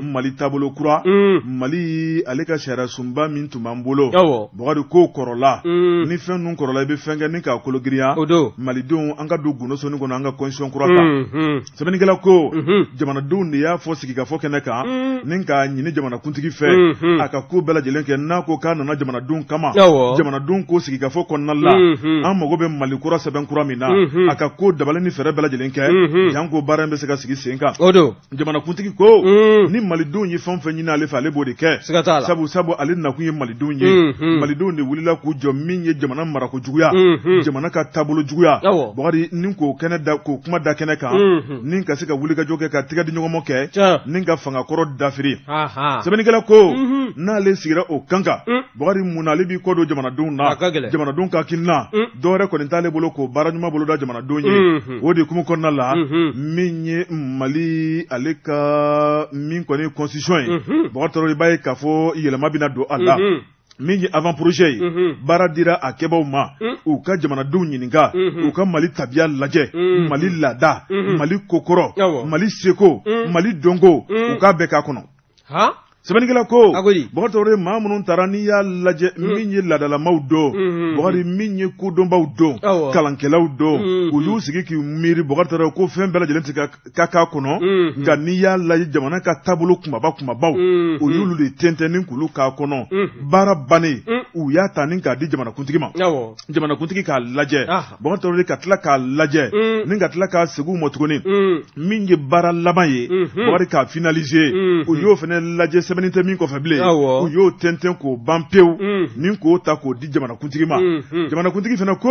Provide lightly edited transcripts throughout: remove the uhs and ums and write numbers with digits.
Mali tabolo kura Mali ale ka sariya sunba min tun b'an bolo Bakari ko kɔrɔla ni fɛn ninnu kɔrɔla I bɛ fɛn kɛ ni k'a kologiriya malidenw an ka don gundo soni kɔnɔ an ka constitution kura kan sɛbɛnnikɛla ko jamanadenw de y'a fɔ sigikafɔ kɛnɛ kan ni k'a ɲini jamanakuntigi fɛ a ka ko bɛɛ lajɛlen kɛ n'a ko k'a nana jamanadenw kama jamanadenw ko sigikafɔ kɔnɔna la an mago bɛ Mali kura sɛbɛn kura min na a ka ko dabali ni fɛɛrɛ bɛɛ lajɛlen kɛ jan ko baara in bɛ se ka sigi sen kan jamanakuntigi ko ni malidenw ye fɛn fɛn ɲini ale fɛ ale b'o de kɛ sabu ale nakun ye malidenw ye malidenw de wulila k'u jɔ min ye jamana marako juguya jamana ka taabolo juguya Bakari ni k'o kuma da kɛnɛ kan ni ka se ka wulikajɔ kɛ ka tigɛ di ɲɔgɔnmɔ kɛ ni ka fangakɔrɔ dafiri sɛbɛnnikɛla ko n'ale sigira o kan kan Bakari mun na ale b'i kɔdon jamanadenw na jamanadenw ka hakilina dɔwɛrɛ kɔni t'ale bolo k'o baara ɲuman boloda jamanadenw ye o de kumu kɔnɔna la min ye Mali ale ka min kɔni constitution ye Bakari i b'a ye k'a fɔ yɛlɛma bɛna don a la min ye avant projet ye baara dira a kɛbaaw ma u ka jamanadenw ɲininka u ka Mali tabiya lajɛ Mali laada Mali kokɔrɔ Mali seko Mali dɔnko u k'a bɛɛ k'a kɔnɔ sɛbɛnnikɛla ko Bakari maa minnu taara n'i y'a lajɛ min ye laadalamaw don Bakari min ye kodɔnbaw don kalankɛlaw don u y'u sigi k'u miiri Bakari ko fɛn bɛɛ lajɛlen tɛ ka k'a kɔnɔ nka n'i y'a lajɛ jamana ka taabolo kumabaw u y'olu de tɛntɛn ni k'olu k'a kɔnɔ baara bannen u y'a ta ni k'a di jamanakuntigi ma jamanakuntigi k'a lajɛ Bakari ka tila k'a lajɛ ni ka tila k'a segin u ma tuguni min ye baara laban ye Bakari k'a finaliser u y'o fana lajɛ sɛbɛnni tɛ min kɔfɛ bilen u y'o tɛntɛn k'o ban pewu ni k'o ta k'o di jamanakuntigi ma jamanakuntigi fana ko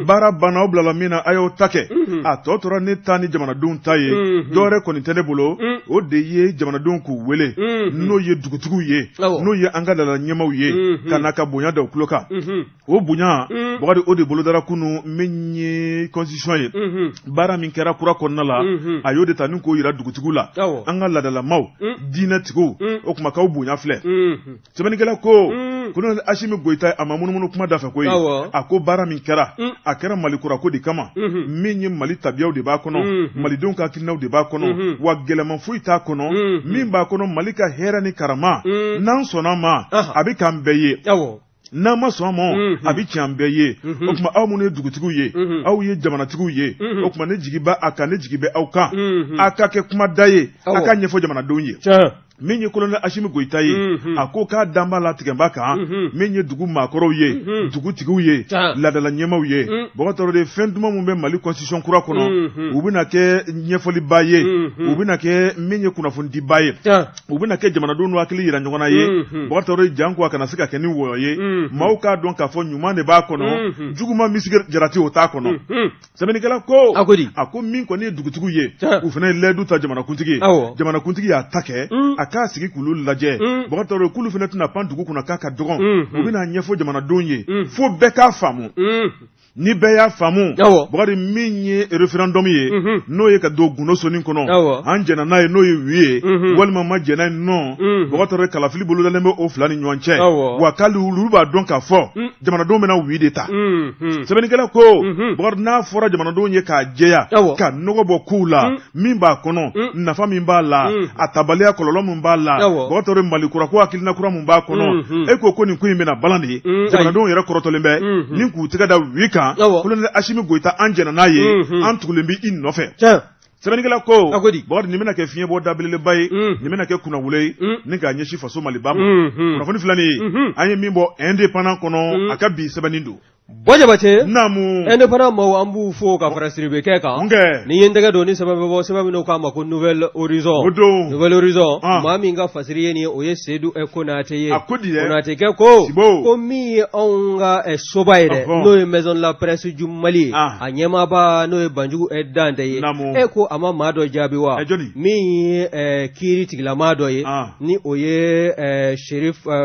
baara banna aw bilala min na a y'o ta kɛ a tɔ tora ne ta ni jamanadenw ta ye dɔwɛrɛ kɔni tɛ ne bolo o de ye jamanadenw k'u wele n'o ye dugutigiw ye n'o ye an ka laadala ɲɛmaaw ye ka n'a ka bonya da u tulo kan o bonya Bakari o de bolodara kunu min ye constitution ye baara min kɛra kura kɔnɔna la a y'o de ta ni k'o yira dugutigiw la an ka laadalamaw diinɛtigiw o kuma k'aw bonya filɛ sɛbɛnnikɛla ko Colonel Asimi Goita a ma munumunu kuma da fɛ koyi a ko baara min kɛra a kɛra Mali kurako de kama min ye Mali tabiyaw de b'a kɔnɔ malidenw ka hakilinaw de b'a kɔnɔ wa gɛlɛman foyi t'a kɔnɔ min b'a kɔnɔ Mali ka hɛrɛ ni karama n'an sɔnna ma a bɛ k'an bɛɛ ye n'an ma sɔn ma a bɛ tiɲɛ an bɛɛ ye o tuma aw minnu ye dugutigiw ye aw ye jamanatigiw ye o tuma ne jigi bɛ a kan ne jigi bɛ aw kan a ka kɛ kuma da ye a ka ɲɛfɔ jamanadenw ye min ye Colonel Asimi Goita ye a ko k'a dan b'a la tigɛnba kan min ye dugu maakɔrɔw ye dugutigiw ye laadala ɲɛmaaw ye Bakari de fɛn duman min bɛ Mali constitution kura kɔnɔ u bɛna kɛ ɲɛfɔliba ye u bɛna kɛ min ye kunnafonidiba ye u bɛna kɛ jamanadenw n'u hakili yira ɲɔgɔn na ye Bakari jan ko a kana se ka kɛ ni wɔyɔ ye maaw k'a dɔn k'a fɔ ɲuman de b'a kɔnɔ juguman misigi jarati o t'a kɔnɔ sɛbɛnnikɛla ko a ko min kɔni ye dugutigiw ye u fana ye lɛdu ta jamanakuntigi jamanakuntigi y'a ta kɛ k'a sigi k'olu lajɛ Bakari k'olu fana tɛna pan dugu kunna k'a ka dɔgɔn u bɛna ɲɛfɔ jamanadenw ye fo bɛɛ k'a faamu ni bɛɛ y'a faamu Bakari min ye référendum ye n'o ye ka don gundo soni kɔnɔ an jɛna n'a ye n'o ye wi ye walima ma jɛna nɔ Bakari kalafili bolodalen bɛ o fila ni ɲɔgɔn cɛ wa k'ale olu b'a dɔn k'a fɔ jamanadenw bɛna wi de ta sɛbɛnnikɛla ko Bakari n'a fɔra jamanadenw ye k'a jɛya ka nɔgɔ bɔ kow la min b'a kɔnɔ nafa min b'a la a tabaliya kɔlɔlɔ min b'a la Bakari Mali kura ko hakilina kura min b'a kɔnɔ e ko nin ko in bɛna balan de ye jamanadenw yɛrɛ kɔrɔtɔlen bɛ ni k'u tɛgɛ da wi kan Colonel Asimi Goita an jɛna n'a ye an tugulen bɛ i nɔfɛ sɛbɛnnikɛla ko Bakari nin bɛna kɛ fiɲɛbɔ dabeleba ye nin bɛna kɛ kunnawolo ye ni k'a ɲɛsin faso Maliba ma kunnafoni filanin ye an ye min bɔ indépendant kɔnɔ a ka bi sɛbɛnnin don Bojabate Namu indépendant maaw an b'u fo ka fara Siribe kɛ kan ni ye n tɛgɛ don ni sɛbɛn bɛ bɔ sɛbɛn minnu k'a ma ko Nouvelle Horizon maa min ka fasiri ye nin ye o ye Seydou Konate ye Konate kɛ ko min ye anw ka soba ye dɛ n'o ye Maison de la Presse du Mali a ɲɛmaaba n'o ye Banjugu Dante ye ko a ma maa dɔ jaabi wa min ye kiiri tigilamaa dɔ ye ni o ye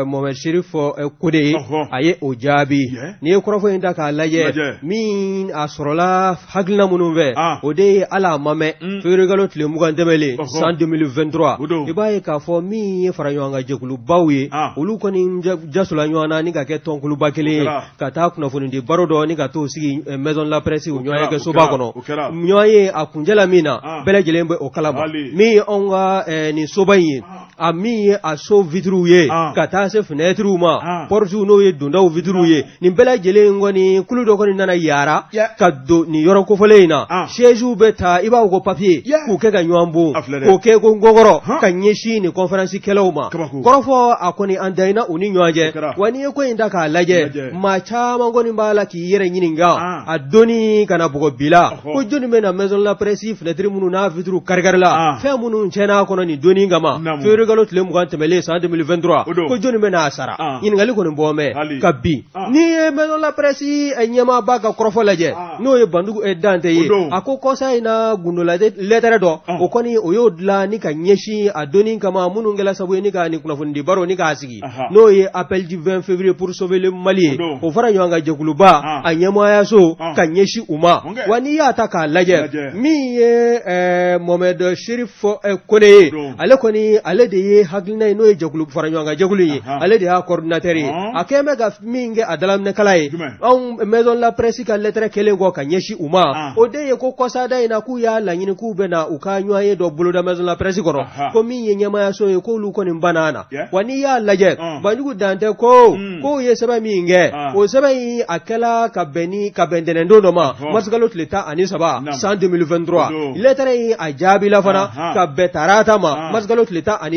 Mohamed Chérif Kode ye a ye o jaabi ni ye kɔrɔfɔ in da k'a lajɛ min a sɔrɔla hakilina minnu fɛ o de ye ala mamɛ février kalo tile 20 tɛmɛlen san 2023 i b'a ye k'a fɔ min ye fara ɲɔgɔn kan jɛkulubaw ye olu kɔni jasola ɲɔgɔn na ni ka kɛ tɔnkuluba kelen ye ka taa kunnafoni di baro dɔ ni ka t'o sigi maison de la presse o ɲɔgɔn ye kɛ soba kɔnɔ ɲɔgɔn ye a kuncɛla min na bɛɛ lajɛlen bɛ o kalama min ye anw ka nin soba in ye a min ye a so vitres ye ka taa se fenêtres ma portes n'o ye dondaw vitres ye nin bɛɛ lajɛlen kɔni kulu dɔ kɔni nana yaara ka don nin yɔrɔ kofɔlen in na sièges bɛ ta i b'a ko papier k'u kɛ ka ɲɔgɔn bon k'o kɛ ko ngɔkɔrɔ ka ɲɛsin nin conférence kɛlaw ma kɔrɔfɔ a kɔni an dayina u ni ɲɔgɔn cɛ wa n'i ye ko in da k'a lajɛ maa caman kɔni b'a la k'i yɛrɛ ɲininka a donni kana bɔgɔ bi la ko jɔnni bɛ na maison de la presse fenêtre minnu n'a vitres kari-kari la fɛn minnu tiɲɛna kɔnɔ nin donni kama février kalo tile 20 tɛmɛlen san 2023 ko jɔnni bɛ n'a sara ɲininkali kɔni bɔ mɛn ka bin n'i ye maison de la presse ɲɛmaaba ka kɔrɔfɔ lajɛ n'o ye Bandugu Dante ye a ko kɔsa in na gundola lettre dɔ o kɔni o y'o dilan ni ka ɲɛsin a donni kama minnu kɛla sabu ye ni ka nin kunnafoni di baro ni k'a sigi n'o ye appel du 20 février pour sauver le Mali ye o fara ɲɔgɔn kan jɛkuluba a ɲɛmaayaso ka ɲɛsin u ma wa n'i y'a ta k'a lajɛ min ye Mohamed Chérif Kone ye ale kɔni ale de ye hakilina ye n'o ye jɛkulu fara ɲɔgɔn kan jɛkulu ye ale de y'a coordinateur ye a kɛn bɛ ka min kɛ a dalaminɛkala ye anw maison de la presse ka lettre kelen kɔ ka ɲɛsin u ma o de ye ko kɔsada in na k'u y'a laɲini k'u bɛ na u ka ɲɔgɔn ye dɔ boloda maison de la presse kɔrɔ ko min ye ɲɛmaayaso ye k'olu kɔni banna na wa n'i y'a lajɛ Banjugu Dante k'o ye sɛbɛn min kɛ o sɛbɛn in a kɛla ka bɛn ntɛnɛndon dɔ ma mars kalo tile 13 san 2023 lettre in a jaabila fana ka bɛn tarata ma mars kalo tile 14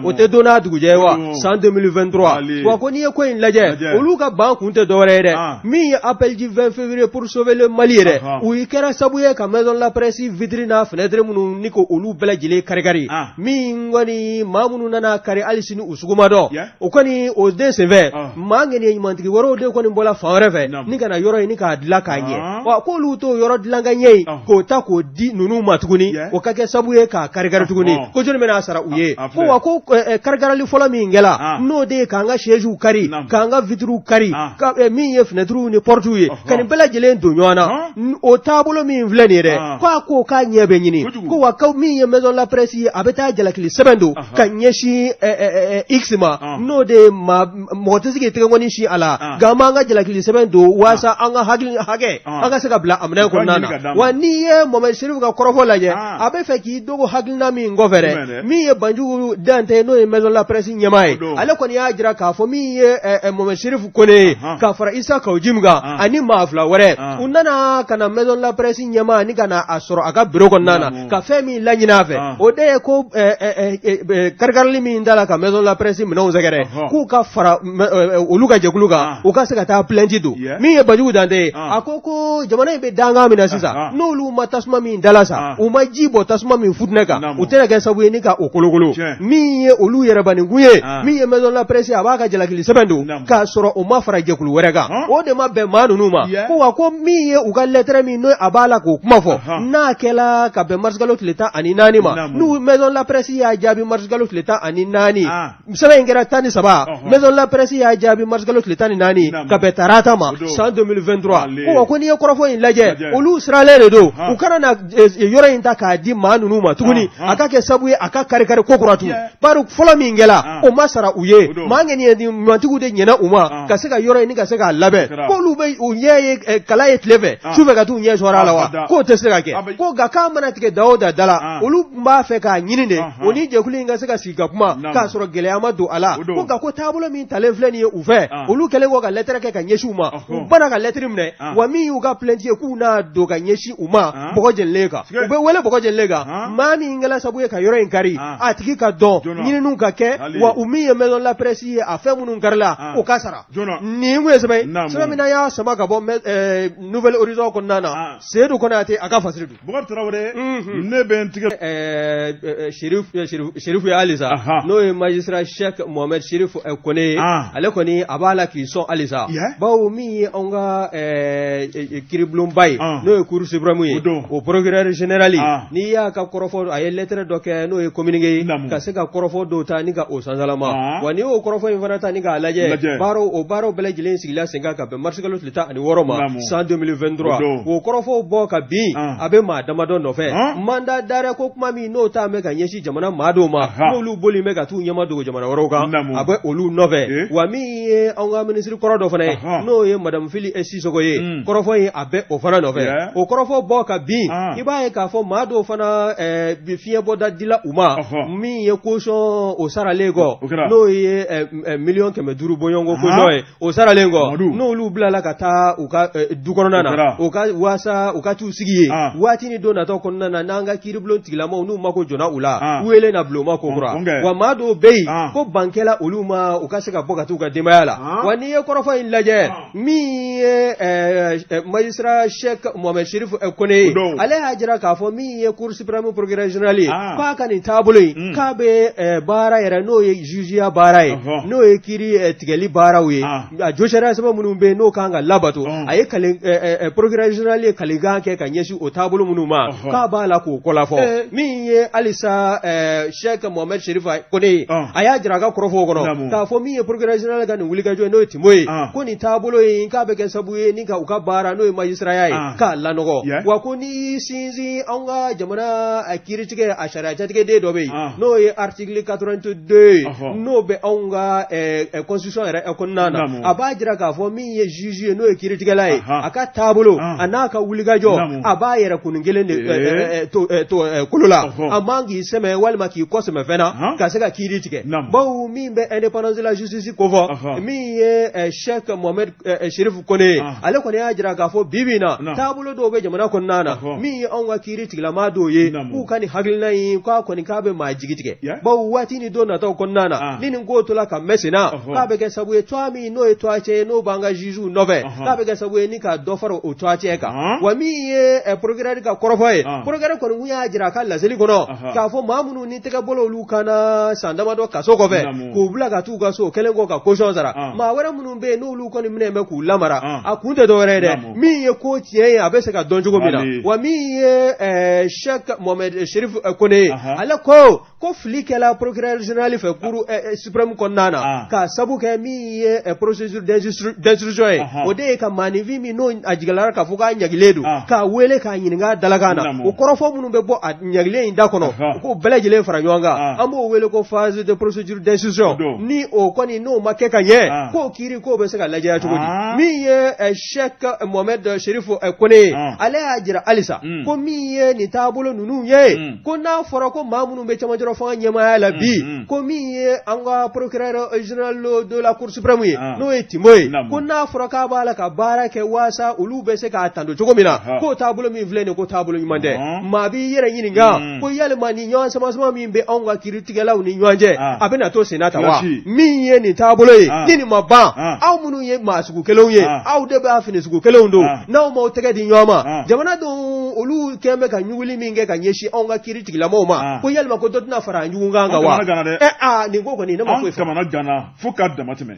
o tɛ don n'a dugujɛ wa san 2023 wa ko n'i ye ko in lajɛ olu ka ban kun tɛ dɔwɛrɛ ye dɛ min ye appel du 20 février pour sauver le Mali ye dɛ u kɛra sabu ye ka maison de la presse vitre n'a fenêtre minnu ni ko olu bɛɛ lajɛlen kari-kari min kɔni maa minnu nana kari hali sini u suguma dɔn o kɔni o den senfɛ maa ŋɛniye ɲumantigi wɛrɛw de kɔni bɔla fan wɛrɛ fɛ ni kana yɔrɔ ɲini k'a dilan k'a ɲɛ wa k'olu t'o yɔrɔ dilan ka ɲɛ ye k'o ta k'o di ninnu ma tuguni o ka kɛ sabu ye k'a kari-kari tuguni ko jɔnni bɛna sara u ye ko wa ko kari-karili fɔlɔ min kɛla n'o de ye k'an ka sièges kari k'an ka vitres kari min ye fenêtres ni portes ye ka nin bɛɛ lajɛlen don ɲɔgɔn na o taabolo min filɛ nin ye dɛ ko k'a ɲɛ bɛ ɲini ko wa min ye maison de la presse ye a bɛ taa jalakili sɛbɛn don ka ɲɛsin X ma n'o de ye mɔgɔ tɛ se k'i tɛgɛ kɔni si a la nka an b'an ka jalakili sɛbɛn don walasa an ka hakɛ an ka se ka bila a minɛn kɔnɔna na wa n'i ye Mohamed Chérif ka kɔrɔfɔ lajɛ a bɛ fɛ k'i dogo hakilina min kɔfɛ dɛ min ye Banjugu Dante n'o ye maison de la presse ɲɛmaa ye ale kɔni y'a jira k'a fɔ min ye Mohamed Chérif Kone ye ka fara Isa Kawjim kan ani maa fila wɛrɛ u nana ka na maison de la presse ɲɛmaa ni ka na a sɔrɔ a ka bureau kɔnɔna na ka fɛn min laɲini a fɛ o de ye ko kari-karili min da la ka maison de la presse minɛnw sɛgɛrɛ k'u ka fara olu ka jɛkulu kan u ka se ka taa plainte don min ye Banjugu Dante ye a ko jamana in bɛ dangan min na sisan n'olu ma tasuma min dala sa u ma ji bɔ tasuma min futinɛ kan u tɛna kɛ sabu ye ni ka o kolokolo min ye olu yɛrɛbanikun ye min ye maison de la presse a b'a ka jalakili sɛbɛn don k'a sɔrɔ o ma fara jɛkulu wɛrɛ kan o de ma bɛn maa ninnu ma ko wa ko min ye u ka lettre min n'o a b'a la k'o kuma fɔ n'a kɛla ka bɛn mars kalo tile 14 ma n'u maison de la presse y'a jaabi mars kalo tile 14 sɛbɛn in kɛra 13 maison de la presse y'a jaabi mars kalo tile 14 ka bɛn tarata ma san 2023 ko wa ko n'i ye kɔrɔfɔ in lajɛ olu siralen de don u kana na yɔrɔ in ta k'a di maa ninnu ma tuguni a ka kɛ sabu ye a ka kari-kari ko kura tun bari fɔlɔ min kɛla o ma sara u ye maa ŋɛniye ɲumantigiw de ɲɛna u ma ka se ka yɔrɔ ɲini ka se k'a labɛn k'olu bɛ u ɲɛ ye kala ye tile fɛ su fɛ ka t'u ɲɛ sɔrɔ a la wa k'o tɛ se ka kɛ ko nka k'a mana tigɛ da o da la olu b'a fɛ k'a ɲini de o ni jɛkulu in ka se ka sigi ka kuma k'a sɔrɔ gɛlɛya ma don a la ko nka ko taabolo min talen filɛ nin ye u fɛ olu kɛlen kɔ ka lettre kɛ ka ɲɛsin u ma u banna ka lettre minɛ wa min y'u ka plainte ye k'u n'a don ka ɲɛsin u ma bɔgɔ jɛnilen kan u bɛ wele bɔgɔ jɛnilen kan maa min kɛla sabu ye ka yɔrɔ in kari a tigi ka dɔn ɲininiw ka kɛ wa u min ye maison de la presse ye a fɛn minnu karila o ka sara nin kun ye sɛbɛn min na y'a sama ka bɔ Nouvelle Horizon kɔnɔna na Seydou Konate a ka fasiri don Bukari Tarawele ne bɛ n tigɛ Chérif ye halisa n'o ye magistrat Cheikh Mohamed Chérif Kone ye ale kɔni a b'a la k'i sɔn halisa bawo min ye anw ka kiribulonba ye n'o ye Cour suprême ye o procureur général n'i y'a ka kɔrɔfɔ a ye lettre dɔ kɛ n'o ye communiqué ye ka se ka kɔrɔfɔ dɔw ta ni ka o sansalama wa ni o kɔrɔfɔ in fana ta ni ka lajɛ o baaraw bɛɛ lajɛlen sigila sen kan ka bɛn mars kalo tile 16 ma san 2023 o kɔrɔfɔw bɔ ka bin a bɛ maa damadɔ nɔfɛ mandat d'arrêt ko kuma min n'o ta mɛn ka ɲɛsin jamana maa dɔw ma n'olu boli mɛ ka t'u ɲɛma dogo jamana wɛrɛw kan a bɛ olu nɔfɛ wa min ye an ka minisiri kɔrɔ dɔ fana ye n'o ye madame Fili Sisoko ye kɔrɔfɔ in a bɛ o fana nɔfɛ o kɔrɔfɔ bɔ ka bin i b'a ye k'a fɔ maa dɔw fana fiɲɛbɔda dila u ma min ye caution o saralen kɔ n'o ye miliyɔn 500 bɔɲɔnko caution ye o saralen kɔ n'olu bilala ka taa u ka du kɔnɔna na u ka waasa u ka t'u sigi ye waati ni don natɔ kɔnɔna na n'an ka kiiribulon tigilamaw n'u mako jɔna u la wele na bulon ma kokura wa maa dɔw bɛ yen ko bankɛla olu ma u ka se ka bɔ ka t'u ka denbaya la wa n'i ye kɔrɔfɔ in lajɛ min ye magistrat Cheikh Mohamed Cherif Kone ye ale y'a jira k'a fɔ min ye cour suprême procureur général ye k'a ka nin taabolo in k'a bɛ baara yɛrɛ n'o ye jugeya baara ye n'o ye kiiri tigɛli baaraw ye a jo sariya sɛbɛn minnu bɛ yen n'o kan ka labato a ye procureur général ye kalekan kɛ ka ɲɛsin o taabolo minnu ma k'a b'a la k'o kɔlafɔ min ye halisa Cheikh Mohamed Cherif Kone ye a y'a jira a ka kɔrɔfɔw kɔnɔ k'a fɔ min ye procureur général ka nin wulikajɔ n'o ye Timo ye ko nin taabolo in k'a bɛ kɛ sababu ye ni ka u ka baara n'o ye magistraya ye k'a lanɔgɔ wa ko ni sinsin an ka jamana kiiritigɛ a sariya jatigɛden dɔ bɛ yen n'o ye article 82 n'o bɛ anw ka constitution yɛrɛ kɔnɔna na a b'a jira k'a fɔ min ye juge ye n'o ye kiiritigɛla ye a ka taabolo a n'a ka wulikajɔ a b'a yɛrɛ kunun kelen de kolo la a man k'i sɛmɛ walima k'i kɔsɛmɛ fɛnɛ ka se ka kiiri tigɛ bawo min bɛ indépendance de la justice ko fɔ min ye Cheikh Mohamed Cherif Kone ale kɔni y'a jira k'a fɔ bibi na taabolo dɔw bɛ jamana kɔnɔna na min ye anw ka kiiri tigilama dɔw ye k'u ka nin hakilina in k'a kɔni k'a bɛ maa jigi tigɛ bawo waati ni don nataw kɔnɔna na ni nin ko tola ka mɛsena k'a bɛ kɛ sababu ye tɔgɔ min n'o ye tɔgɔ cɛ ye n'o b'an ka jugew nɔfɛ k'a bɛ kɛ sababu ye ni ka dɔ fara o tɔgɔ cɛ kan wa min ye procureur ka kɔrɔfɔ ye procureur kɔni kun y'a jira a ka laseli kɔnɔ k'a fɔ maa minnu ni tɛgɛ bolo olu kana san damadɔ kaso kɔfɛ k'u bila ka t'u ka so kelen kɔ ka caution sara maa wɛrɛ minnu bɛ yen n'olu kɔni minɛ bɛ k'u lamara a kun tɛ dɔwɛrɛ ye dɛ min ye ko tiɲɛ ye a bɛ se ka dɔn cogo min na wa min ye Cheikh Mohamed Cherif Kone ye ale ko fili kɛla procureur général fɛ cour suprême kɔnɔna na k'a sabu kɛ min ye procédure d'instruction ye o de ye ka maanifin min n'o a jigilara k'a fɔ k'a ɲagilen don k'a wele k'a ɲininka dalakan na o kɔrɔfɔ minnu bɛ bɔ a ɲagilen in da kɔnɔ u k'o bɛɛ lajɛlen fara ɲɔgɔn kan an b'o wele ko phase de procédure d'instruction ni o kɔni n'o ma kɛ ka ɲɛ k'o kiiri k'o bɛ se ka lajɛya cogo di min ye Cheikh Mohamed Cherif Kone ye ale y'a jira halisa ko min ye nin taabolo ninnu ye ko n'a fɔra ko maa minnu bɛ cɛmancɛ fanga ɲɛmaaya la bi ko min ye an ka procureur général de la cour suprême ye n'o ye Timo ye ko n'a fɔra k'a b'a la ka baara kɛ waasa olu bɛ se k'a tanto cogo min na k'o taabolo min filɛ nin ko taabolo ɲuman tɛ maa b'i yɛrɛ ɲininka ko yalima ni ɲɔgɔn samasama min bɛ anw ka kiiritigɛlaw ni ɲɔgɔn cɛ a bɛ na to senna ta wa min ye nin taabolo ye ni nin ma ban aw minnu ye maa sugu kelenw ye aw de b'a fini sugu kelenw don n'aw m'aw tɛgɛ di ɲɔgɔn ma jamana dun olu kɛn bɛ ka ɲuguli min kɛ ka ɲɛsin anw ka kiiri tigilamaw ma ko yalima ko dɔ tɛna fara ɲugun kan wa nin ko kɔni ne ma foyi kamana gana fo k'a dama tɛmɛ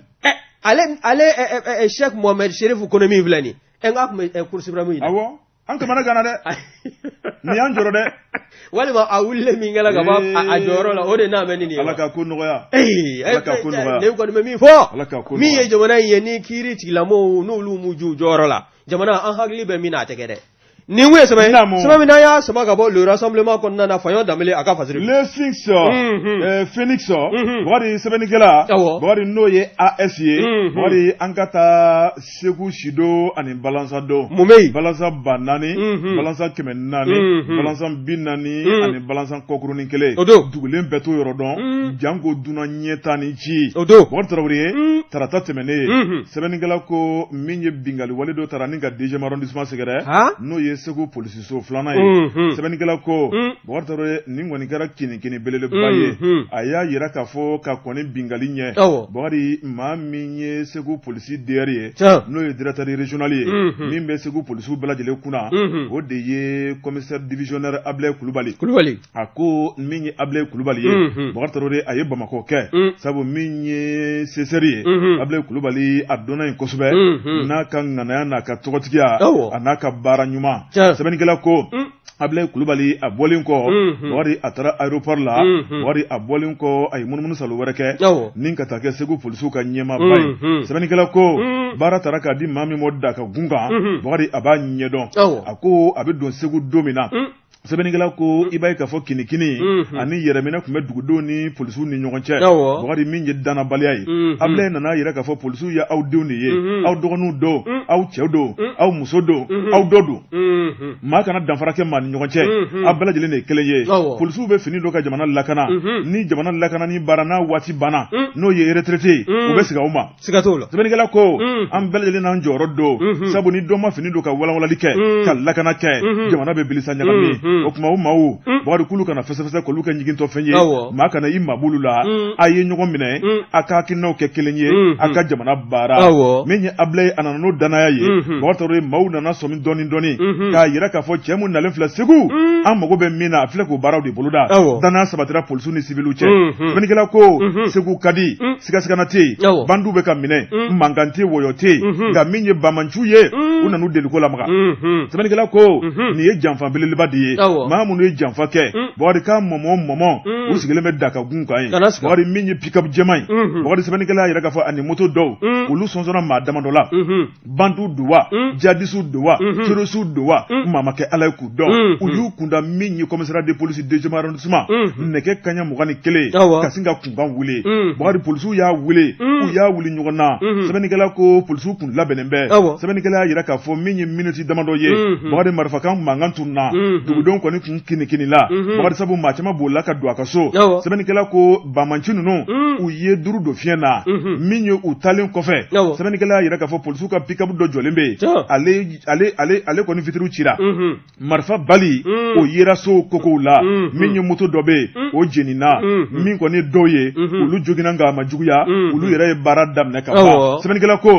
ale Cheikh Mohamed Cherif Kone min filɛ nin n k'a kun bɛ cour suprême ɲini awɔ an kamana gana dɛ nin y'an jɔrɔ dɛ walima a wulilen min kɛla ka bɔ a jɔyɔrɔ la o de n'a mɛ nin ye ala ka ko nɔgɔya ala ka ko nɔgɔya ne kɔni bɛ min fɔ min ye jamana in ye ni kiiri tigilamɔɔw n'olu m'u ju jɔyɔrɔ la jamana an hakili bɛ min na a tɛ kɛ dɛ nin kun ye sɛbɛn min n'an y'a sama ka bɔ le rassemblement kɔnɔna na faɲɔn danbele a ka fasiri le fixe Phoenix wari sɛbɛnnikɛla wari n'o ye AS ye wari an ka taa Segu Sido ani Balansa do Balansa 400 Balansa 400 Balansa 400 ani Balansa kɔkurunin kelen dugulen bɛɛ t'o yɔrɔ dɔn janko duna ɲɛta ni ci wari tarawele ye tarata tɛmɛnen ye sɛbɛnnikɛla ko min ye bingali wale dɔ tara ni ka 2e arrondissement sɛgɛrɛ n'o ye Segu polisiso filanan ye sɛbɛnnikɛla ko wari tarawele nin kɔni kɛra kinikini belebeleba ye a y'a yira k'a fɔ ka kɔni bingali ɲɛ Bakari maa min ye Segu polisi DR ye n'o ye directeur régional ye min bɛ Segu polisiw bɛɛ lajɛlen kunna o de ye commissaire divisionnaire Ablaye Kulubali a ko min ye Ablaye Kulubali ye Bakari Tarawele a ye Bamakɔ kɛ sabu min ye CSR ye Ablaye Kulubali a dɔnna yen kosɛbɛ n'a ka ŋanaya n'a ka tɔgɔtigiya a n'a ka baara ɲuman sɛbɛnnikɛla ko Ablaye Kulubali a bɔlen kɔ wari a taara aéroport la wari a bɔlen kɔ a ye munumunu salo wɛrɛ kɛ ni ka taa kɛ Segu polisiw ka ɲɛmaaba ye sɛbɛnnikɛla ko baara taara k'a di maa min ma da ka gun kan wari a b'a ɲɛdɔn a ko a bɛ don Segu don min na sɛbɛnnikɛla ko i b'a ye k'a fɔ kinikini ani yɛrɛminɛ tun bɛ dugudenw ni polisiw ni ɲɔgɔn cɛ Bakari min ye danabaliya ye Ablaye nana yira k'a fɔ polisiw ye aw denw de ye aw dɔgɔninw don aw cɛw don aw muso don aw dɔ don maa kana danfara kɛ maa ni ɲɔgɔn cɛ aw bɛɛ lajɛlen de ye kelen ye polisiw bɛ fini dɔ ka jamana lakana ni jamana lakana ni baara n'a waati banna n'o ye retraité u bɛ segin aw ma sɛbɛnnikɛla ko an bɛɛ lajɛlen n'an jɔyɔrɔ don sabu ni dɔ ma fini don ka walawalali kɛ ka lakana kɛ jamana bɛ bilisa ɲagami o kuma o maaw Bakari Kulu kana fɛsɛfɛsɛ k'olu kɛ ɲigintɔ fɛn ye maa kana i mabulu la a ye ɲɔgɔn minɛ a ka hakilinaw kɛ kelen ye a ka jamana baara min ye Ablaye a nana n'o danaya ye Bakari Tarawele maaw nana sɔmi dɔɔni dɔɔni k'a yira k'a fɔ cɛ mun nalen filɛ Segu an mago bɛ min na a filɛ k'o baaraw de boloda danaya sabatira polisiw ni civiliw cɛ sɛbɛnnikɛla ko Segu ka di sigasigana tɛ yen bandiw bɛ ka minɛ mankan tɛ wɔyɔ tɛ yen nka min ye bamanciw ye u nana u deliko lamaga sɛbɛnnikɛla ko nin ye janfa belebeleba de ye maa minnu ye janfa kɛ Bakari ka mɔmɔ u sigilen bɛ Dakagun kan ye Bakari min ye pick-up jɛman ye Bakari sɛbɛnnikɛla yɛrɛ k'a fɔ ani moto dɔw olu sɔnsɔnna maa damadɔ la bandiw don wa jihadistes don wa terroristes don wa maa ma kɛ Ala ye k'u dɔn u y'u kunda min ye commissariat de police deuxième arrondissement nɛgɛ kaɲɛ 21 ka sin ka kunkan wuli Bakari polisiw y'a wuli u y'a wuli ɲɔgɔn na sɛbɛnnikɛla ko polisiw kun labɛnnen bɛ sɛbɛnnikɛla y'a yira k'a fɔ min ye minute damadɔ ye Bakari marifakan mankan tunna dugudenw kɔni kun kinikini la Bakari sabu maa caman bolila ka don a ka so sɛbɛnnikɛla ko bamanci ninnu u ye duru don fiɲɛ na min ye u talen kɔfɛ sɛbɛnnikɛla y'a yira k'a fɔ polisiw ka pick-up dɔ jɔlen bɛ ale kɔni fitiriw cira marifa bali o yera so kokow la min ye moto dɔ bɛ o jenina min kɔni ye dɔw ye olu joginna nka a ma juguya olu yɛrɛ ye baara daminɛ ka ban sɛbɛnnikɛla ko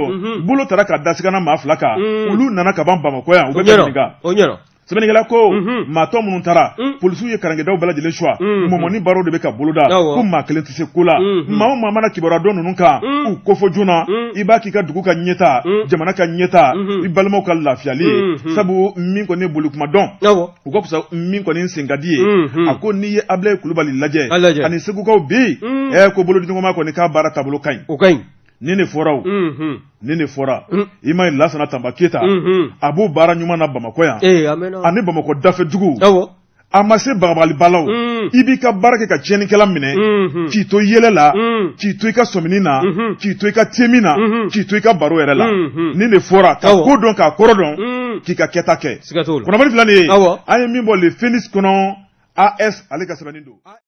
bolo taara ka dasigana maa fila kan olu nana ka ban Bamakɔ yan u bɛ ka ɲininka sɛbɛnnikɛla ko maa tɔ minnu taara polisiw ye karankɛdaw bɛɛ lajɛlen suwa mɔmɔni baaraw de bɛ ka boloda ko maa kelen tɛ se ko la maa o maa mana kibaruya dɔn ninnu kan u kofɔ joona i b'a k'i ka dugu ka ɲɛta jamana ka ɲɛta i balimaw ka lafiyali ye sabu min kɔni ye boli kuma dɔn u ka fisa min kɔni sen ka di ye a ko n'i ye Ablaye Kulubali lajɛ ani Segukaw bi ko bolodiɲɔgɔnma kɔni k'a baara taabolo ka ɲi ni ne fɔra ni ne fɔra i ma ye Lasana Tamba Keyita a b'o baara ɲuman na Bamakɔ yan ani Bamakɔ dafɛdugu a ma se bagabalibalaw i b'i ka baara kɛ ka tiɲɛnikɛla minɛ k'i to yɛlɛ la k'i to i ka sɔmini na k'i to i ka temi na k'i to i ka baro yɛrɛ la ni ne fɔra ka ko dɔn k'a kɔrɔ dɔn k'i ka kɛta kɛ kunnafoni filɛ nin ye an ye min bɔ le Phénix kɔnɔ AS ale ka sɛbɛnni don